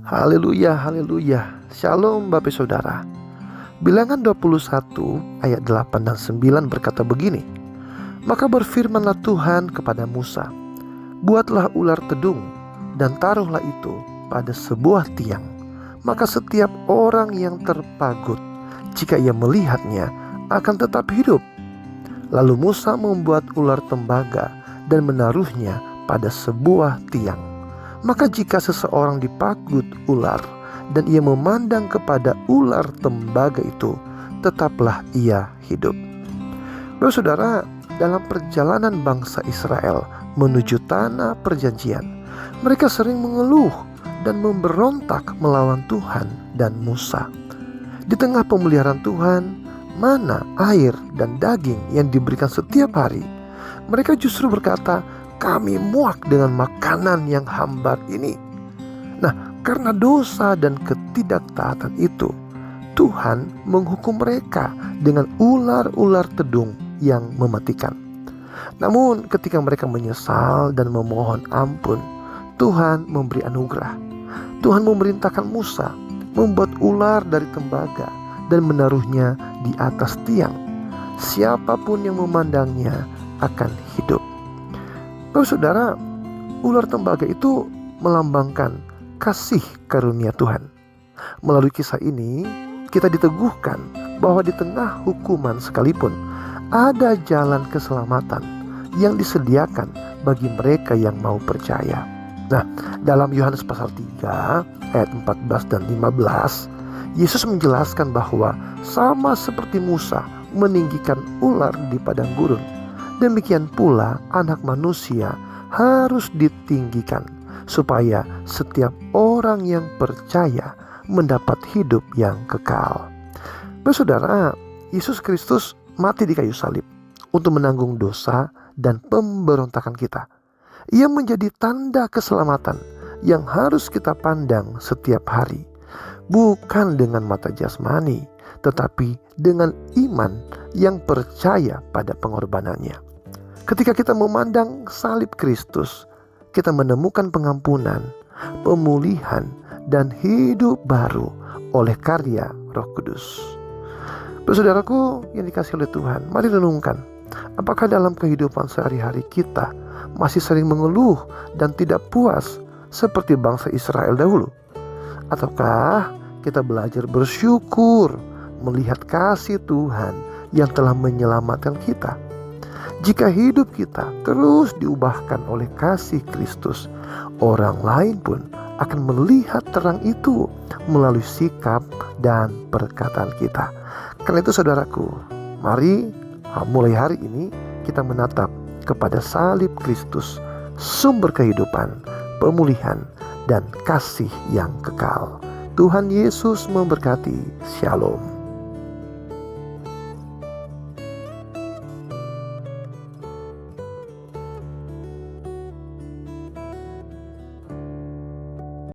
Haleluya, haleluya. Shalom Bapak Saudara. Bilangan 21 ayat 8 dan 9 berkata begini. Maka berfirmanlah Tuhan kepada Musa, buatlah ular tedung dan taruhlah itu pada sebuah tiang. Maka setiap orang yang terpagut, jika ia melihatnya, akan tetap hidup. Lalu Musa membuat ular tembaga dan menaruhnya pada sebuah tiang. Maka jika seseorang dipagut ular dan ia memandang kepada ular tembaga itu, tetaplah ia hidup. Bapak Saudara, dalam perjalanan bangsa Israel menuju tanah perjanjian, mereka sering mengeluh dan memberontak melawan Tuhan dan Musa. Di tengah pemeliharaan Tuhan, mana air dan daging yang diberikan setiap hari, mereka justru berkata, kami muak dengan makanan yang hambar ini. Nah, karena dosa dan ketidaktaatan itu, Tuhan menghukum mereka dengan ular-ular tedung yang mematikan. Namun ketika mereka menyesal dan memohon ampun, Tuhan memberi anugerah. Tuhan memerintahkan Musa membuat ular dari tembaga dan menaruhnya di atas tiang. Siapapun yang memandangnya akan hidup. Bapak Saudara, ular tembaga itu melambangkan kasih karunia Tuhan. Melalui kisah ini, kita diteguhkan bahwa di tengah hukuman sekalipun, ada jalan keselamatan yang disediakan bagi mereka yang mau percaya. Nah, dalam Yohanes pasal 3 ayat 14 dan 15, Yesus menjelaskan bahwa sama seperti Musa meninggikan ular di padang gurun, demikian pula Anak Manusia harus ditinggikan, supaya setiap orang yang percaya mendapat hidup yang kekal. Saudara, Yesus Kristus mati di kayu salib untuk menanggung dosa dan pemberontakan kita. Ia menjadi tanda keselamatan yang harus kita pandang setiap hari, bukan dengan mata jasmani, tetapi dengan iman yang percaya pada pengorbanannya. Ketika kita memandang salib Kristus, kita menemukan pengampunan, pemulihan, dan hidup baru oleh karya Roh Kudus. Saudaraku yang dikasihi oleh Tuhan, mari renungkan, apakah dalam kehidupan sehari-hari kita masih sering mengeluh dan tidak puas seperti bangsa Israel dahulu? Ataukah kita belajar bersyukur melihat kasih Tuhan yang telah menyelamatkan kita? Jika hidup kita terus diubahkan oleh kasih Kristus, orang lain pun akan melihat terang itu melalui sikap dan perkataan kita. Karena itu saudaraku, mari mulai hari ini kita menatap kepada salib Kristus, sumber kehidupan, pemulihan, dan kasih yang kekal. Tuhan Yesus memberkati. Shalom.